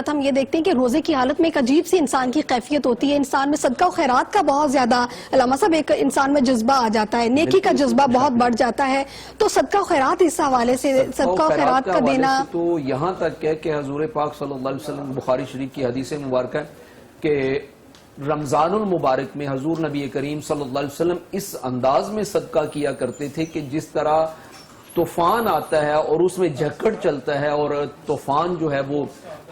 ہم یہ دیکھتے ہیں کہ روزے کی حالت میں ایک عجیب سی انسان کی کیفیت ہوتی ہے. انسان میں صدقہ و خیرات کا بہت زیادہ علامہ صاحب ایک انسان میں جذبہ آ جاتا ہے, نیکی کا جذبہ بہت بڑھ جاتا ہے. تو صدقہ و خیرات اس حوالے سے صدقہ و خیرات کا دینا تو یہاں تک ہے کہ حضور پاک صلی اللہ علیہ وسلم بخاری شریف کی حدیث مبارکہ ہے کہ رمضان المبارک میں حضور نبی کریم صلی اللہ علیہ وسلم اس انداز میں صدقہ کیا کرتے تھے کہ جس طرح طوفان آتا ہے اور اس میں جھکڑ چلتا ہے اور طوفان جو ہے وہ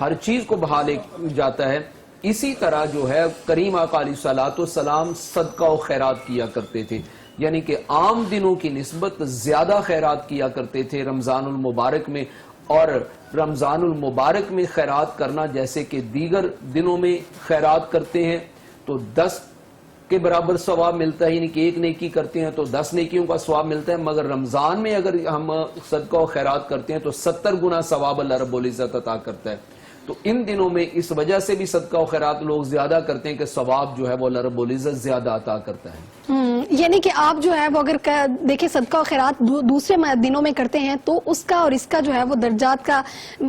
ہر چیز کو بہا لے جاتا ہے, اسی طرح جو ہے کریم آقا علیہ الصلوۃ والسلام صدقہ و خیرات کیا کرتے تھے. یعنی کہ عام دنوں کی نسبت زیادہ خیرات کیا کرتے تھے رمضان المبارک میں, اور رمضان المبارک میں خیرات کرنا جیسے کہ دیگر دنوں میں خیرات کرتے ہیں تو 10 کے برابر ثواب ملتا ہے, یعنی کہ ایک نیکی کرتے ہیں تو 10 نیکیوں کا ثواب ملتا ہے, مگر رمضان میں اگر ہم صدقہ و خیرات کرتے ہیں تو 70 گنا ثواب اللہ رب العزت عطا کرتا ہے. تو ان دنوں میں اس وجہ سے بھی صدقہ و خیرات لوگ زیادہ کرتے ہیں کہ ثواب جو ہے وہ اللہ رب العزت زیادہ عطا کرتا ہے. یعنی کہ آپ جو ہے وہ اگر دیکھیں صدقہ و خیرات دوسرے دنوں میں کرتے ہیں تو اس کا اور اس کا جو ہے وہ درجات کا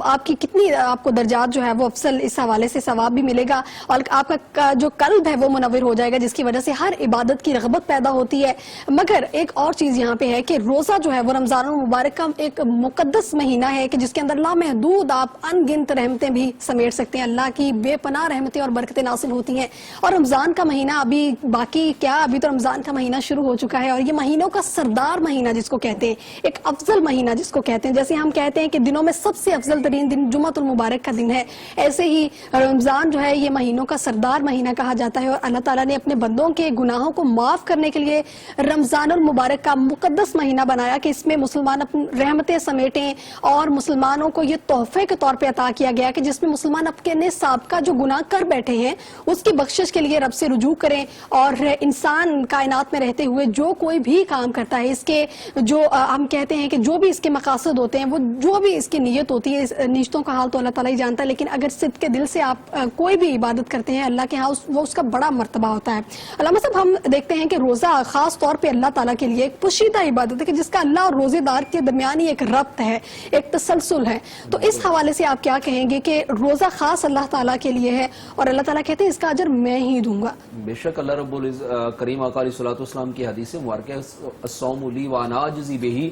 آپ کی کتنی آپ کو درجات جو ہے وہ افضل اس حوالے سے ثواب بھی ملے گا, اور آپ کا جو قلب ہے وہ منور ہو جائے گا, جس کی وجہ سے ہر عبادت کی رغبت پیدا ہوتی ہے. مگر ایک اور چیز یہاں پہ ہے کہ روزہ جو ہے وہ رمضان المبارک کا ایک مقدس مہینہ ہے کہ جس کے اندر لامحدود آپ ان گنت رحمتیں بھی سمیٹ سکتے ہیں, اللہ کی بے پناہ رحمتیں اور برکتیں نازل ہوتی ہیں. اور رمضان کا مہینہ ابھی باقی کیا, ابھی تو رمضان کا مہینہ شروع ہو چکا ہے, اور یہ مہینوں کا سردار مہینہ جس کو کہتے ہیں, ایک افضل مہینہ جس کو کہتے ہیں. جیسے ہم کہتے ہیں کہ دنوں میں سب سے افضل ترین دن جمعۃ المبارک کا دن ہے, ایسے ہی رمضان جو ہے یہ مہینوں کا سردار مہینہ کہا جاتا ہے. اور اللہ تعالیٰ نے اپنے بندوں کے گناہوں کو معاف کرنے کے لیے رمضان المبارک کا مقدس مہینہ بنایا کہ اس میں مسلمان اپنی رحمتیں سمیٹیں, اور مسلمانوں کو یہ تحفے کے طور پہ عطا کیا گیا کہ جس میں مسلمان اپنے سابقہ جو گناہ کر بیٹھے ہیں اس کی بخشش کے لیے رب سے رجوع کریں, اور انسان کائنات میں رہتے ہوئے جو کوئی بھی کام کرتا ہے اس کے جو ہم کہتے ہیں کہ جو بھی اس کے مقاصد ہوتے ہیں, وہ جو بھی اس کی نیت ہوتی ہے, نیتوں کا حال تو اللہ تعالیٰ ہی جانتا ہے, لیکن اگر صدق کے دل سے آپ کوئی بھی عبادت کرتے ہیں اللہ کے ہاں وہ اس کا بڑا مرتبہ ہوتا ہے. علامہ صاحب ہم دیکھتے ہیں کہ روزہ خاص طور پہ اللہ تعالیٰ کے لیے ایک پوشیدہ عبادت ہے کہ جس کا اللہ اور روزے دار کے درمیانی ایک ربط ہے, ایک تسلسل ہے. تو اس حوالے سے آپ کیا کہیں گے کہ روزہ خاص اللہ تعالیٰ کے لیے ہے اور اللہ تعالیٰ کہتے ہیں اس کا اجر میں ہی دوں گا؟ بے شک اللہ رب العزت کریم آقا علیہ الصلوۃ والسلام کی حدیث مبارکہ الصوم لی وانا اجزی بہ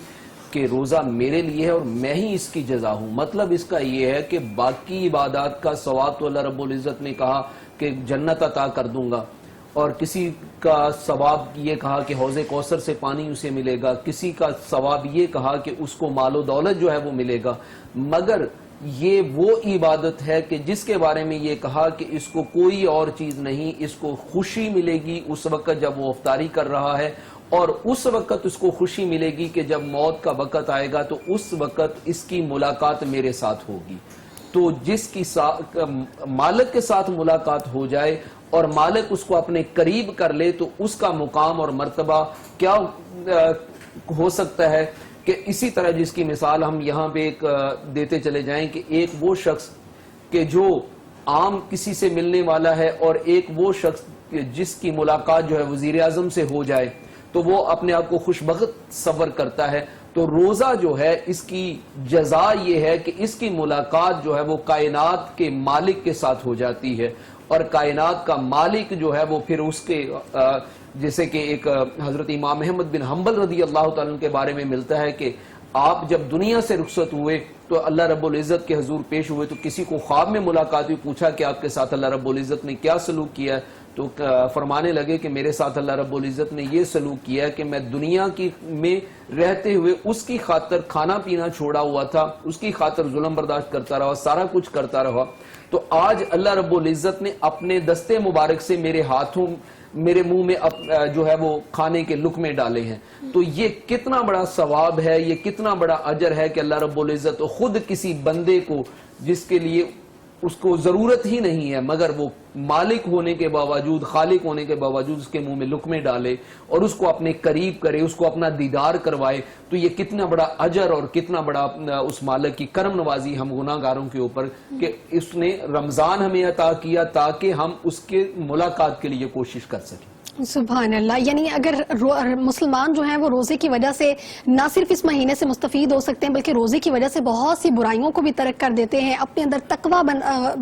کہ روزہ میرے لیے ہے اور میں ہی اس کی جزا ہوں. مطلب اس کا یہ ہے کہ باقی عبادات کا ثواب تو اللہ رب العزت نے کہا کہ جنت عطا کر دوں گا, اور کسی کا ثواب یہ کہا کہ حوض کوثر سے پانی اسے ملے گا, کسی کا ثواب یہ کہا کہ اس کو مال و دولت جو ہے وہ ملے گا. مگر یہ وہ عبادت ہے کہ جس کے بارے میں یہ کہا کہ اس کو کوئی اور چیز نہیں, اس کو خوشی ملے گی اس وقت جب وہ افطاری کر رہا ہے, اور اس وقت اس کو خوشی ملے گی کہ جب موت کا وقت آئے گا تو اس وقت اس کی ملاقات میرے ساتھ ہوگی. تو جس کی مالک کے ساتھ ملاقات ہو جائے اور مالک اس کو اپنے قریب کر لے تو اس کا مقام اور مرتبہ کیا ہو سکتا ہے کہ اسی طرح جس کی مثال ہم یہاں پہ ایک دیتے چلے جائیں کہ ایک وہ شخص کہ جو عام کسی سے ملنے والا ہے اور ایک وہ شخص جس کی ملاقات جو ہے وزیر اعظم سے ہو جائے تو وہ اپنے آپ کو خوش بخت تصور کرتا ہے. تو روزہ جو ہے اس کی جزا یہ ہے کہ اس کی ملاقات جو ہے وہ کائنات کے مالک کے ساتھ ہو جاتی ہے, اور کائنات کا مالک جو ہے وہ پھر اس کے جیسے کہ ایک حضرت امام احمد بن حنبل رضی اللہ تعالیٰ کے بارے میں ملتا ہے کہ آپ جب دنیا سے رخصت ہوئے تو اللہ رب العزت کے حضور پیش ہوئے تو کسی کو خواب میں ملاقات ہوئی, پوچھا کہ آپ کے ساتھ اللہ رب العزت نے کیا سلوک کیا ہے, تو فرمانے لگے کہ میرے ساتھ اللہ رب العزت نے یہ سلوک کیا ہے کہ میں دنیا میں رہتے ہوئے اس کی خاطر کھانا پینا چھوڑا ہوا تھا, اس کی خاطر ظلم برداشت کرتا رہا, سارا کچھ کرتا رہا, تو آج اللہ رب العزت نے اپنے دستے مبارک سے میرے ہاتھوں میرے منہ میں جو ہے وہ کھانے کے لقمے ڈالے ہیں. تو یہ کتنا بڑا ثواب ہے, یہ کتنا بڑا اجر ہے کہ اللہ رب العزت خود کسی بندے کو جس کے لیے اس کو ضرورت ہی نہیں ہے مگر وہ مالک ہونے کے باوجود, خالق ہونے کے باوجود اس کے منہ میں لقمے ڈالے اور اس کو اپنے قریب کرے, اس کو اپنا دیدار کروائے. تو یہ کتنا بڑا اجر اور کتنا بڑا اس مالک کی کرم نوازی ہم گناہ گاروں کے اوپر کہ اس نے رمضان ہمیں عطا کیا تاکہ ہم اس کے ملاقات کے لیے کوشش کر سکیں. سبحان اللہ. یعنی اگر مسلمان جو ہیں وہ روزے کی وجہ سے نہ صرف اس مہینے سے مستفید ہو سکتے ہیں بلکہ روزے کی وجہ سے بہت سی برائیوں کو بھی ترک کر دیتے ہیں, اپنے اندر تقوی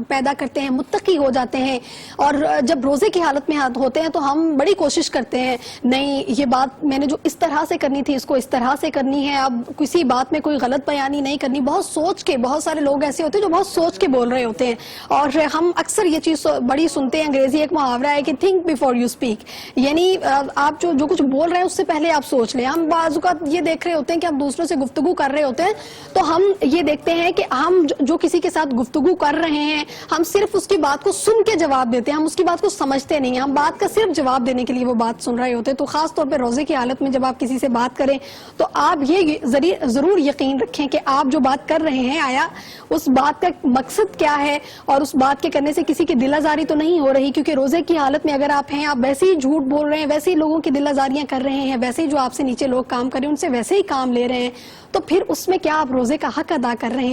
پیدا کرتے ہیں, متقی ہو جاتے ہیں. اور جب روزے کی حالت میں ہوتے ہیں تو ہم بڑی کوشش کرتے ہیں, نہیں یہ بات میں نے جو اس طرح سے کرنی تھی اس کو اس طرح سے کرنی ہے, اب کسی بات میں کوئی غلط بیانی نہیں کرنی. بہت سوچ کے, بہت سارے لوگ ایسے ہوتے ہیں جو بہت سوچ کے بول رہے ہوتے ہیں. اور ہم اکثر یہ چیز بڑی سنتے ہیں, انگریزی ایک محاورہ ہے کہ تھنک بیفور یو اسپیک, یعنی آپ جو کچھ بول رہے ہیں اس سے پہلے آپ سوچ لیں. ہم بعض اوقات یہ دیکھ رہے ہوتے ہیں کہ ہم دوسروں سے گفتگو کر رہے ہوتے ہیں تو ہم یہ دیکھتے ہیں کہ ہم جو کسی کے ساتھ گفتگو کر رہے ہیں ہم صرف اس کی بات کو سن کے جواب دیتے ہیں, ہم اس کی بات کو سمجھتے نہیں ہیں, ہم بات کا صرف جواب دینے کے لیے وہ بات سن رہے ہوتے ہیں. تو خاص طور پہ روزے کی حالت میں جب آپ کسی سے بات کریں تو آپ یہ ضرور یقین رکھیں کہ آپ جو بات کر رہے ہیں آیا اس بات کا مقصد کیا ہے, اور اس بات کے کرنے سے کسی کی دل آزاری تو نہیں ہو رہی. کیونکہ روزے کی حالت میں اگر آپ ہیں, آپ ویسے ہی جھوٹ بول رہے ہیں, ویسے ہی لوگوں کی دل آزاریاں کر رہے ہیں, ویسے ہی جو آپ سے نیچے لوگ کام کر رہے ہیں ان سے ویسے ہی کام لے رہے ہیں, تو پھر اس میں کیا آپ روزے کا حق ادا کر رہے ہیں؟